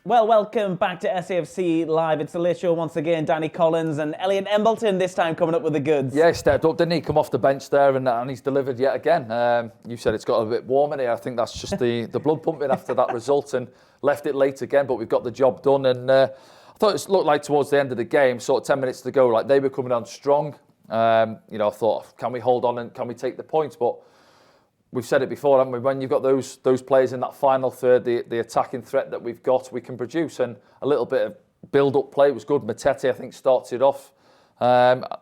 Well, welcome back to SAFC Live. It's the late show once again. Danny Collins and Elliot Embleton this time coming up with the goods. Yeah, he stepped up, didn't he? Come off the bench there and he's delivered yet again. You said it's got a bit warm in here. I think that's just the blood pumping after that result and left it late again, but we've got the job done. And I thought it looked like towards the end of the game, sort of 10 minutes to go, like they were coming on strong. I thought, can we hold on and can we take the points? But we've said it before, haven't we? When you've got those players in that final third, the attacking threat that we've got, we can produce. And a little bit of build-up play was good. Matete, I think, starts it off,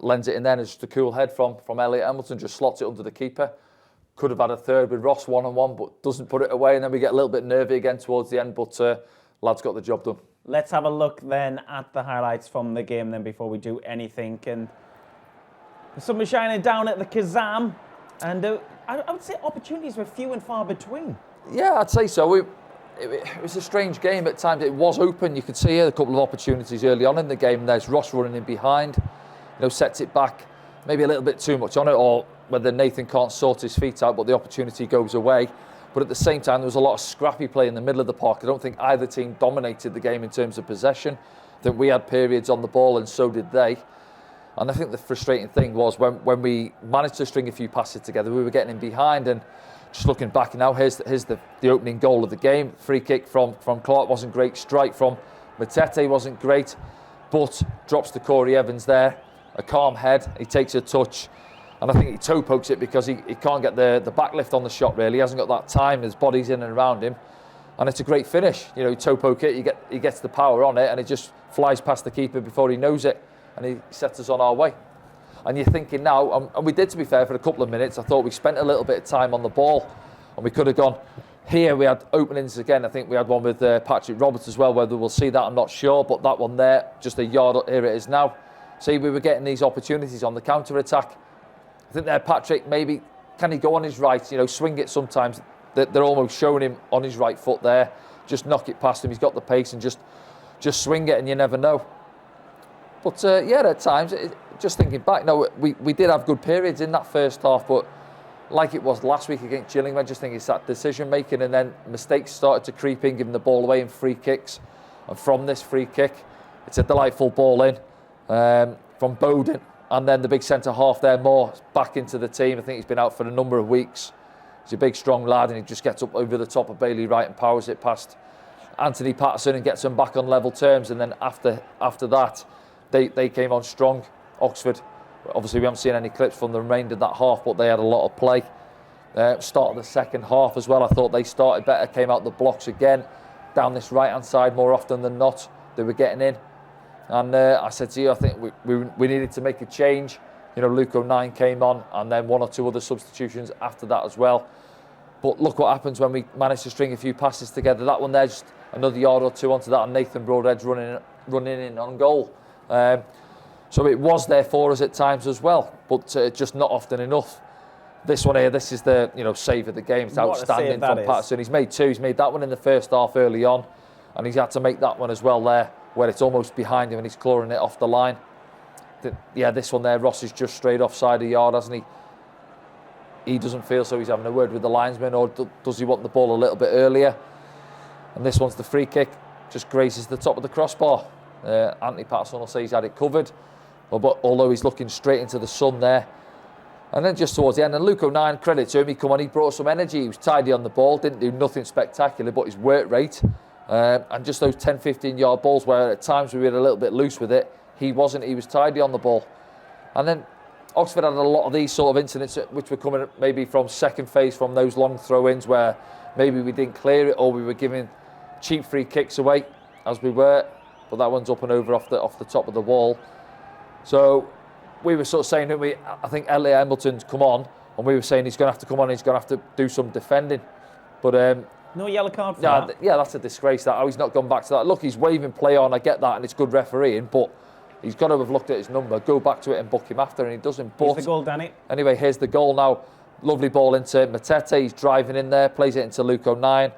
lends it in there, and it's just a cool head from Elliot Embleton, just slots it under the keeper. Could have had a third with Ross one-on-one, but doesn't put it away. And then we get a little bit nervy again towards the end, but lads got the job done. Let's have a look then at the highlights from the game then before we do anything. And the sun was shining down at the Kazam, and I would say opportunities were few and far between. Yeah, I'd say so. It was a strange game at times. It was open. You could see a couple of opportunities early on in the game. There's Ross running in behind, sets it back, maybe a little bit too much on it, or whether Nathan can't sort his feet out, but the opportunity goes away. But at the same time, there was a lot of scrappy play in the middle of the park. I don't think either team dominated the game in terms of possession. I think we had periods on the ball, and so did they. And I think the frustrating thing was when we managed to string a few passes together, we were getting in behind. And just looking back now, here's the opening goal of the game. Free kick from Clark wasn't great. Strike from Matete wasn't great. But drops to Corey Evans there. A calm head. He takes a touch. And I think he toe pokes it because he can't get the back lift on the shot, really. He hasn't got that time. His body's in and around him. And it's a great finish. You toe poke it, he gets the power on it, and it just flies past the keeper before he knows it. And he sets us on our way. And you're thinking now, and we did, to be fair, for a couple of minutes. I thought we spent a little bit of time on the ball, and we could have gone. Here we had openings again. I think we had one with Patrick Roberts as well. Whether we'll see that, I'm not sure. But that one there, just a yard up, here it is now. See, we were getting these opportunities on the counter-attack. I think there, Patrick, maybe, can he go on his right? Swing it sometimes. They're almost showing him on his right foot there. Just knock it past him. He's got the pace and just swing it, and you never know. But at times, just thinking back, we did have good periods in that first half, but like it was last week against Gillingham, I just think it's that decision making, and then mistakes started to creep in, giving the ball away in free kicks. And from this free kick, it's a delightful ball in from Bowden, and then the big centre half there, Moore, back into the team. I think he's been out for a number of weeks. He's a big, strong lad, and he just gets up over the top of Bailey Wright and powers it past Anthony Patterson and gets him back on level terms. And then after that, they came on strong. Oxford, obviously we haven't seen any clips from the remainder of that half, but they had a lot of play. Start of the second half as well, I thought they started better, came out the blocks again, down this right-hand side more often than not. They were getting in. And I said to you, I think we needed to make a change. Luke O'Nien came on, and then one or two other substitutions after that as well. But look what happens when we manage to string a few passes together. That one there, just another yard or two onto that, and Nathan Broadhead's running in on goal. So it was there for us at times as well, but just not often enough. This one here, this is the save of the game. It's outstanding from Patterson. He's made two. He's made that one in the first half early on, and he's had to make that one as well there, where it's almost behind him and he's clawing it off the line. This one there, Ross is just straight offside a yard, hasn't he? He doesn't feel so. He's having a word with the linesman, or does he want the ball a little bit earlier? And this one's the free kick, just grazes the top of the crossbar. Anthony Patterson will say he's had it covered, but although he's looking straight into the sun there. And then just towards the end, and Luke O'Nien, credit to him, he brought some energy. He was tidy on the ball, didn't do nothing spectacular, but his work rate and just those 10-15 yard balls where at times we were a little bit loose with it, he wasn't. He was tidy on the ball. And then Oxford had a lot of these sort of incidents which were coming maybe from second phase, from those long throw-ins where maybe we didn't clear it, or we were giving cheap free kicks away, as we were. But that one's up and over off the top of the wall. So we were sort of saying, I think Elliot Embleton's come on, and we were saying he's going to have to come on, he's going to have to do some defending. But no yellow card for that? Yeah, that's a disgrace. That he's not gone back to that. Look, he's waving play on, I get that, and it's good refereeing, but he's got to have looked at his number, go back to it and book him after, and he doesn't. But here's the goal, Danny. Anyway, here's the goal now. Lovely ball into Matete. He's driving in there, plays it into Luke O'Nien,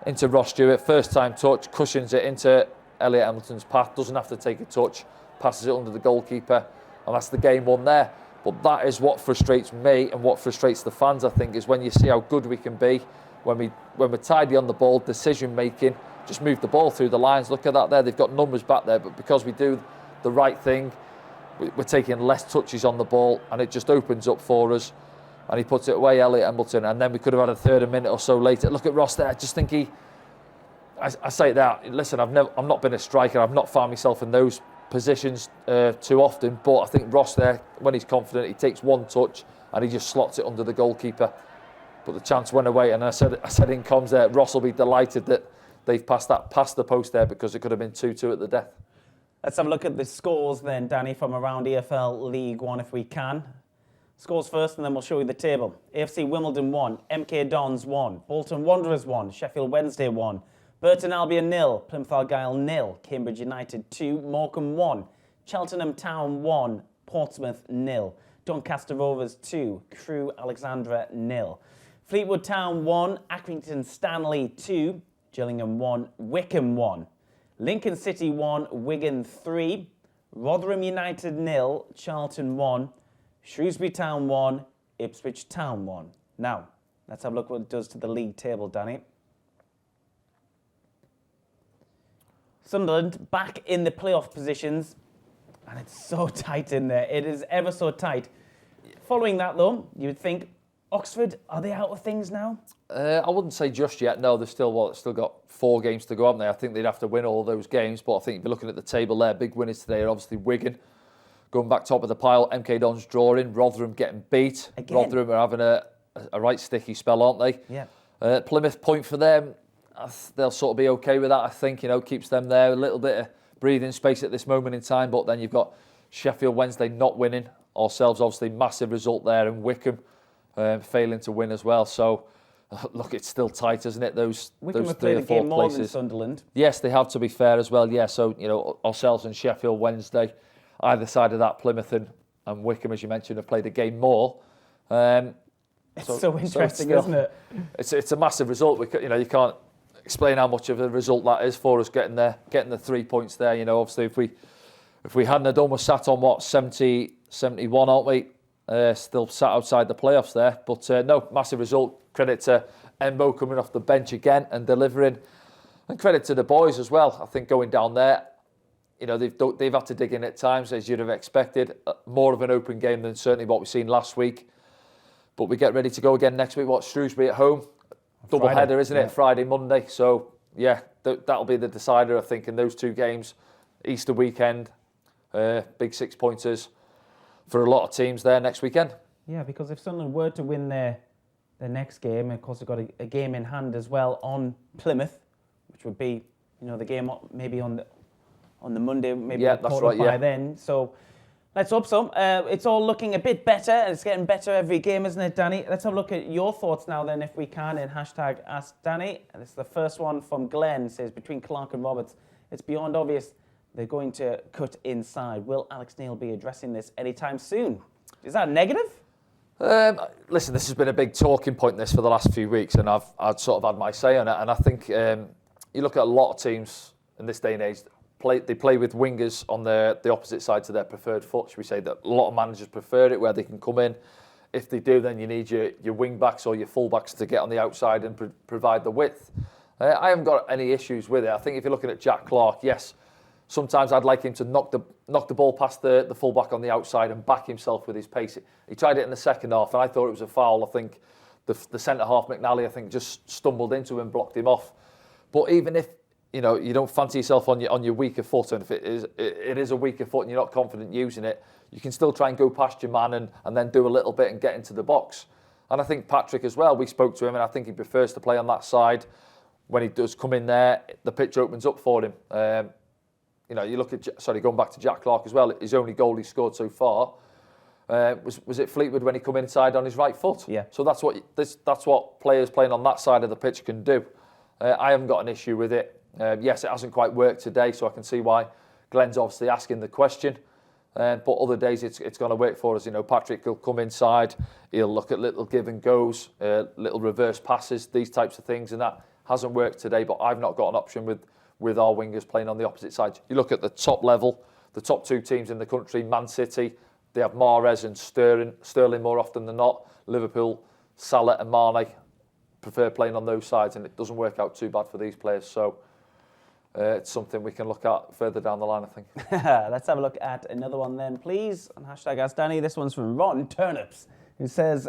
into Ross Stewart. First time touch, cushions it into Elliot Embleton's path. Doesn't have to take a touch, passes it under the goalkeeper, and that's the game won there. But that is what frustrates me and what frustrates the fans, I think, is when you see how good we can be, when we're tidy on the ball, decision making, just move the ball through the lines. Look at that there. They've got numbers back there, but because we do the right thing, we're taking less touches on the ball, and it just opens up for us. And he puts it away, Elliot Embleton, and then we could have had a third a minute or so later. Look at Ross there. I just think I say that. Listen, I've not been a striker. I've not found myself in those positions too often. But I think Ross there, when he's confident, he takes one touch and he just slots it under the goalkeeper. But the chance went away, and I said in comms there, Ross will be delighted that they've passed the post there, because it could have been 2-2 at the death. Let's have a look at the scores then, Danny, from around EFL League One if we can. Scores first, and then we'll show you the table. AFC Wimbledon 1, MK Dons 1, Bolton Wanderers 1, Sheffield Wednesday 1, Burton Albion 0, Plymouth Argyle 0, Cambridge United 2, Morecambe 1, Cheltenham Town 1, Portsmouth 0, Doncaster Rovers 2, Crewe Alexandra 0, Fleetwood Town 1, Accrington Stanley 2, Gillingham 1, Wickham 1, Lincoln City 1, Wigan 3, Rotherham United 0, Charlton 1, Shrewsbury Town 1, Ipswich Town 1. Now, let's have a look what it does to the league table, Danny. Sunderland back in the playoff positions, and it's so tight in there. It is ever so tight. Following that, though, you would think, Oxford, are they out of things now? I wouldn't say just yet. No, they've still got 4 games to go, haven't they? I think they'd have to win all those games, but I think if you're looking at the table there, big winners today are obviously Wigan, going back top of the pile, MK Dons drawing, Rotherham getting beat. Again. Rotherham are having a right sticky spell, aren't they? Yeah. Plymouth, point for them. They'll sort of be okay with that, I think. Keeps them there. A little bit of breathing space at this moment in time, but then you've got Sheffield Wednesday not winning. Ourselves, obviously, massive result there, and Wickham failing to win as well. So, look, it's still tight, isn't it? Wickham those have 3 played or a 4 game more than places. Sunderland. Yes, they have, to be fair as well. Yeah, so, ourselves and Sheffield Wednesday, either side of that, Plymouth and Wickham, as you mentioned, have played a game more. It's so interesting, isn't it? It's a massive result. You can't explain how much of a result that is for us getting the 3 points there. Obviously, if we hadn't done, we're sat on 70, 71, aren't we? Still sat outside the playoffs there. But no, massive result. Credit to Embo coming off the bench again and delivering. And credit to the boys as well. I think going down there, they've had to dig in at times, as you'd have expected. More of an open game than certainly what we've seen last week. But we get ready to go again next week. Shrewsbury at home. Double header, isn't it? Friday, Monday. So, yeah, that'll be the decider, I think, in those 2 games. Easter weekend, big 6-pointers for a lot of teams there next weekend. Yeah, because if Sunderland were to win their next game, of course they've got a game in hand as well on Plymouth, which would be, the game maybe on the Monday, maybe by then. So let's hope so. It's all looking a bit better, and it's getting better every game, isn't it, Danny? Let's have a look at your thoughts now then, if we can, in #AskDanny. And it's the first one from Glenn. It says, between Clark and Roberts, it's beyond obvious they're going to cut inside. Will Alex Neil be addressing this anytime soon? Is that negative? Listen, this has been a big talking point, this, for the last few weeks, and I've sort of had my say on it. And I think you look at a lot of teams in this day and age, they play with wingers on the opposite side to their preferred foot. Should we say that a lot of managers prefer it, where they can come in. If they do, then you need your wing backs or your full backs to get on the outside and provide the width. I haven't got any issues with it. I think if you're looking at Jack Clark, yes, sometimes I'd like him to knock the ball past the full back on the outside and back himself with his pace. He tried it in the second half, and I thought it was a foul. I think the centre half, McNally, I think just stumbled into him and blocked him off. But even if you don't fancy yourself on your weaker foot, and if it is a weaker foot and you're not confident using it, you can still try and go past your man and then do a little bit and get into the box. And I think Patrick as well, we spoke to him, and I think he prefers to play on that side. When he does come in there, the pitch opens up for him. You look at, going back to Jack Clark as well, his only goal he scored so far was it Fleetwood when he come inside on his right foot. Yeah. So that's what players playing on that side of the pitch can do. I haven't got an issue with it. Yes, it hasn't quite worked today, so I can see why Glenn's obviously asking the question. But other days it's going to work for us. Patrick will come inside, he'll look at little give and goes, little reverse passes, these types of things, and that hasn't worked today. But I've not got an option with our wingers playing on the opposite side. You look at the top level, the top 2 teams in the country, Man City, they have Mahrez and Sterling more often than not. Liverpool, Salah and Mane prefer playing on those sides, and it doesn't work out too bad for these players. So it's something we can look at further down the line, I think. Let's have a look at another one then, please. On hashtag Ask Danny. This one's from Rotten Turnips, who says,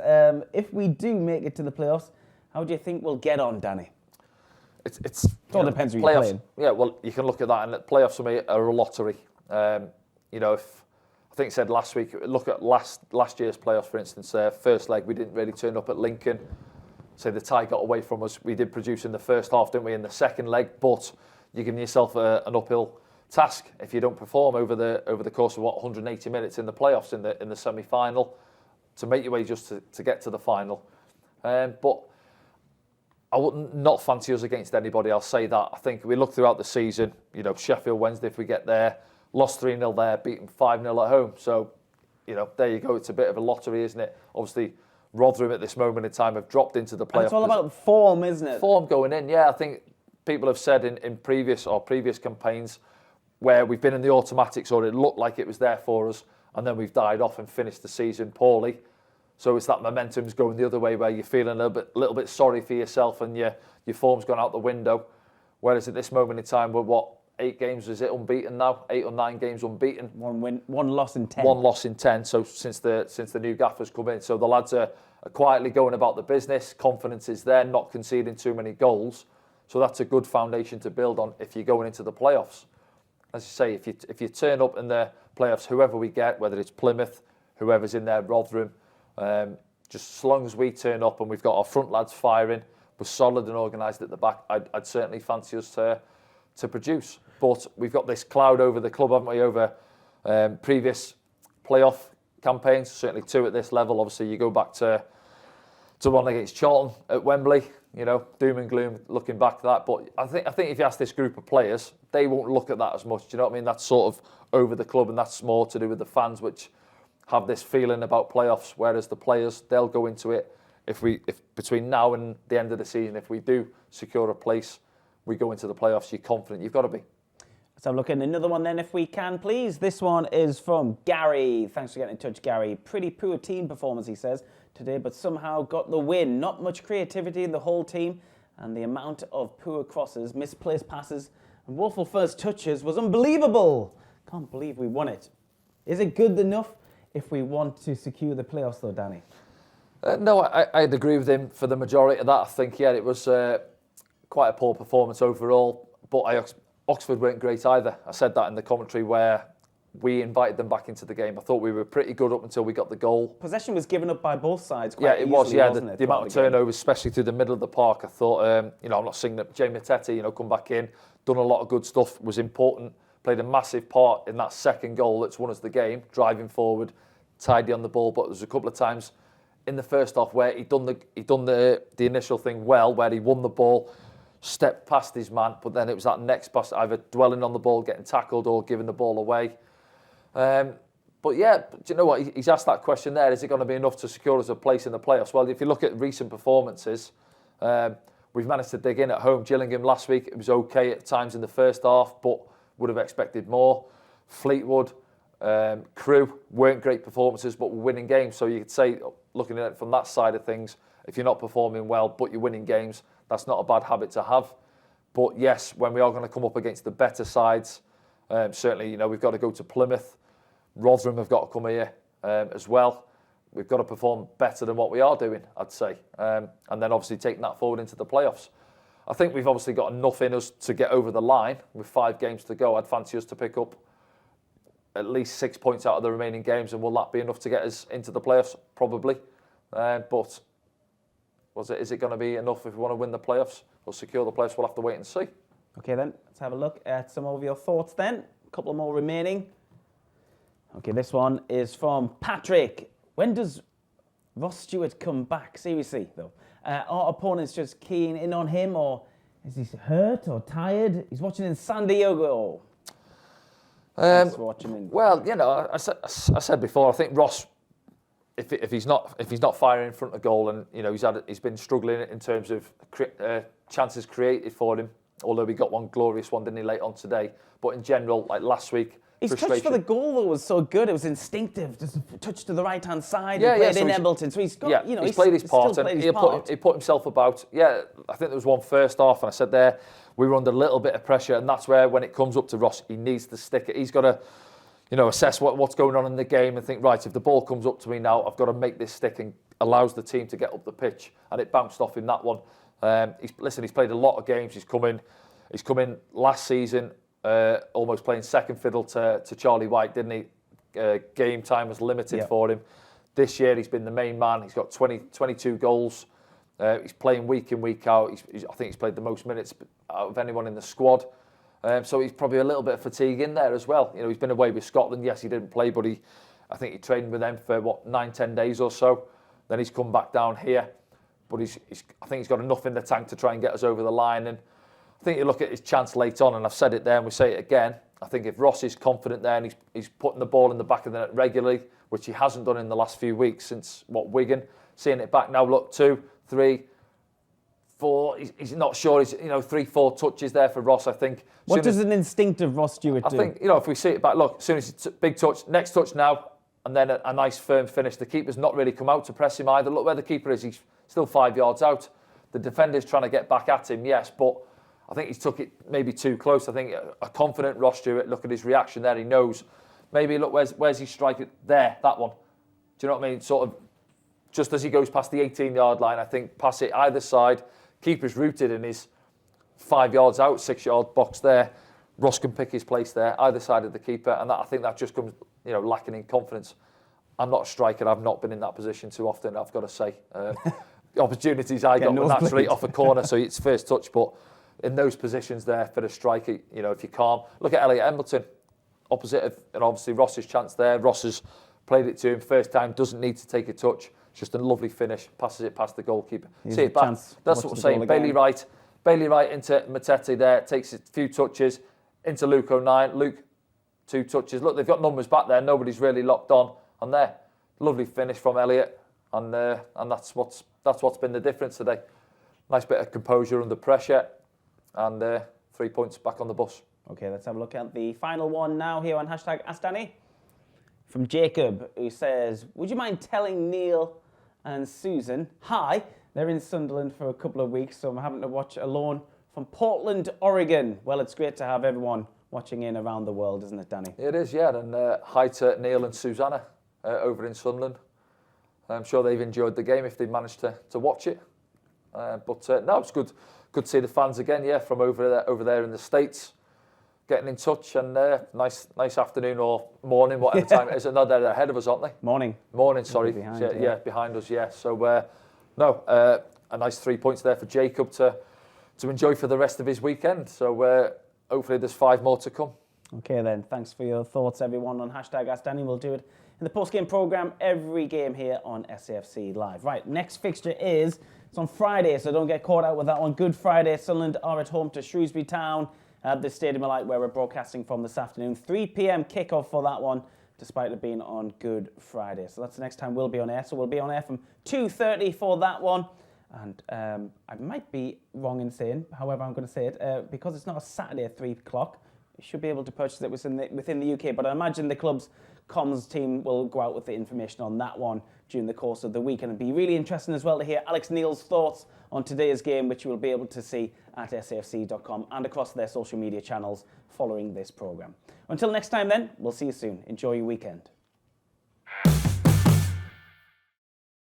if we do make it to the playoffs, how do you think we'll get on, Danny? It all depends who you're playing. Yeah, well, you can look at that, and playoffs for me are a lottery. If I think I said last week, look at last year's playoffs, for instance. First leg, we didn't really turn up at Lincoln. So the tie got away from us. We did produce in the first half, didn't we, in the second leg? But you're giving yourself an uphill task if you don't perform over the course of 180 minutes in the playoffs in the semi-final to make your way just to get to the final. But I wouldn't not fancy us against anybody, I'll say that. I think we look throughout the season, Sheffield Wednesday, if we get there, lost 3-0 there, beaten 5-0 at home. So, there you go. It's a bit of a lottery, isn't it? Obviously, Rotherham at this moment in time have dropped into the playoffs. And it's all about form, isn't it? Form going in, yeah. I think people have said in previous campaigns where we've been in the automatics or it looked like it was there for us and then we've died off and finished the season poorly. So it's that momentum's going the other way where you're feeling a little bit sorry for yourself and your form's gone out the window. Whereas at this moment in time, we're 8 games, is it unbeaten now? 8 or 9 games unbeaten. 1 win, 1 loss in 10. 1 loss in 10. So since the new gaffer's come in, so the lads are quietly going about the business. Confidence is there, not conceding too many goals. So that's a good foundation to build on if you're going into the playoffs. As you say, if you turn up in the playoffs, whoever we get, whether it's Plymouth, whoever's in there, Rotherham, just as long as we turn up and we've got our front lads firing, we're solid and organised at the back, I'd certainly fancy us to produce. But we've got this cloud over the club, haven't we, over previous playoff campaigns, certainly 2 at this level. Obviously, you go back to one against Charlton at Wembley, doom and gloom looking back at that. But I think if you ask this group of players, they won't look at that as much. Do you know what I mean? That's sort of over the club, and that's more to do with the fans, which have this feeling about playoffs, whereas the players, they'll go into it if between now and the end of the season, if we do secure a place, we go into the playoffs, you're confident. You've got to be. Let's have a look at another one then, if we can, please. This one is from Gary. Thanks for getting in touch, Gary. Pretty poor team performance, he says, today, but somehow got the win. Not much creativity in the whole team, and the amount of poor crosses, misplaced passes, and woeful first touches was unbelievable. Can't believe we won it. Is it good enough if we want to secure the playoffs, though, Danny? No, I'd agree with him for the majority of that. I think, yeah, it was quite a poor performance overall, but Oxford weren't great either. I said that in the commentary where we invited them back into the game. I thought we were pretty good up until we got the goal. Possession was given up by both sides quite easily, it was, yeah. Wasn't it, the amount of turnovers, especially through the middle of the park, I thought, I'm not saying that Jay Matete, come back in, done a lot of good stuff, was important, played a massive part in that second goal that's won us the game, driving forward, tidy on the ball, but there's a couple of times in the first half where he'd done the initial thing well, where he won the ball, stepped past his man, but then it was that next pass, either dwelling on the ball, getting tackled, or giving the ball away. But yeah, do you know what? He's asked that question there. Is it going to be enough to secure us a place in the playoffs? Well, if you look at recent performances, we've managed to dig in at home. Gillingham last week, it was okay at times in the first half, but would have expected more. Fleetwood, Crewe, weren't great performances, but were winning games. So you could say, looking at it from that side of things, if you're not performing well, but you're winning games, that's not a bad habit to have. But yes, when we are going to come up against the better sides, certainly, we've got to go to Plymouth. Rotherham have got to come here as well. We've got to perform better than what we are doing, I'd say. And then obviously taking that forward into the playoffs. I think we've obviously got enough in us to get over the line. With 5 games to go, I'd fancy us to pick up at least 6 points out of the remaining games. And will that be enough to get us into the playoffs? Probably. But is it going to be enough if we want to win the playoffs or secure the playoffs? We'll have to wait and see. Okay then, let's have a look at some of your thoughts then. A couple more remaining. Okay, this one is from Patrick. When does Ross Stewart come back? Seriously, though. Are opponents just keen in on him, or is he hurt or tired? He's watching in San Diego. Well, I said before, I think Ross, if he's not firing in front of goal, and he's been struggling in terms of chances created for him. Although we got one glorious one, didn't he, late on today? But in general, like last week, his touch for the goal though was so good. It was instinctive, just a touch to the right hand side. Yeah, he played in Embleton, so he's got, he's played his part, and he put himself about. Yeah, I think there was one first half, and I said there we were under a little bit of pressure, and that's where, when it comes up to Ross, he needs to stick it. He's got to, assess what's going on in the game and think, right, if the ball comes up to me now, I've got to make this stick, and allows the team to get up the pitch. And it bounced off in that one. He's played a lot of games. He's come in last season, almost playing second fiddle to Charlie White, didn't he? Game time was limited for him. This year, he's been the main man. He's got 22 goals. He's playing week in, week out. I think he's played the most minutes out of anyone in the squad. So he's probably a little bit of fatigue in there as well. He's been away with Scotland. Yes, he didn't play, but I think he trained with them for 9-10 days or so. Then he's come back down here, but I think he's got enough in the tank to try and get us over the line. And I think you look at his chance late on, and I've said it there, and we say it again. I think if Ross is confident there and he's putting the ball in the back of the net regularly, which he hasn't done in the last few weeks since Wigan, seeing it back now. Look, 2, 3, 4. He's not sure. He's 3-4 touches there for Ross. I think. What does an instinctive Ross Stewart do? I think if we see it back. Look, as soon as it's big touch, next touch now, and then a nice firm finish. The keeper's not really come out to press him either. Look where the keeper is. He's still 5 yards out. The defender's trying to get back at him. Yes, but I think he's took it maybe too close. I think a confident Ross Stewart. Look at his reaction there. He knows. Maybe look where's he striking there. That one. Do you know what I mean? Sort of just as he goes past the 18-yard line, I think pass it either side. Keeper's rooted in his 5 yards out, 6-yard box there. Ross can pick his place there, either side of the keeper, and I think that just comes, lacking in confidence. I'm not a striker. I've not been in that position too often, I've got to say. The opportunities I got were naturally off a corner, so it's first touch, but in those positions there for the striker, if you're calm. Look at Elliot Embleton, opposite of, and obviously Ross's chance there. Ross has played it to him first time, doesn't need to take a touch. It's just a lovely finish, passes it past the goalkeeper. See it back. That's what we're saying. Bailey Wright into Matete there, takes a few touches, into Luke O'Nien. Luke, 2 touches. Look, they've got numbers back there. Nobody's really locked on there. Lovely finish from Elliot, and that's what's been the difference today. Nice bit of composure under pressure, and 3 points back on the bus. Okay, let's have a look at the final one now here on #AskDanny. From Jacob, who says, would you mind telling Neil and Susan, hi, they're in Sunderland for a couple of weeks, so I'm having to watch alone from Portland, Oregon. Well, it's great to have everyone watching in around the world, isn't it, Danny? It is, yeah, and hi to Neil and Susanna over in Sunderland. I'm sure they've enjoyed the game if they've managed to watch it. But no, it's good to see the fans again, yeah, from over there in the States. Getting in touch, and nice afternoon or morning, whatever time it is. No, they're ahead of us, aren't they? Morning, sorry. Behind, behind us, yeah. So, a nice 3 points there for Jacob to enjoy for the rest of his weekend. So, hopefully there's 5 more to come. Okay, then. Thanks for your thoughts, everyone, on #AskDanny. We'll do it in the post-game programme, every game here on SAFC Live. Right, next fixture it's on Friday, so don't get caught out with that one. Good Friday, Sunderland are at home to Shrewsbury Town at the Stadium of Light, where we're broadcasting from this afternoon. 3 p.m. kickoff for that one, despite it being on Good Friday. So that's the next time we'll be on air. So we'll be on air from 2:30 for that one. And I might be wrong in saying, however I'm going to say it, because it's not a Saturday at 3 o'clock, you should be able to purchase it within the UK. But I imagine the club's comms team will go out with the information on that one during the course of the week. And it'd be really interesting as well to hear Alex Neil's thoughts on today's game, which you will be able to see at safc.com and across their social media channels following this programme. Until next time then, we'll see you soon. Enjoy your weekend.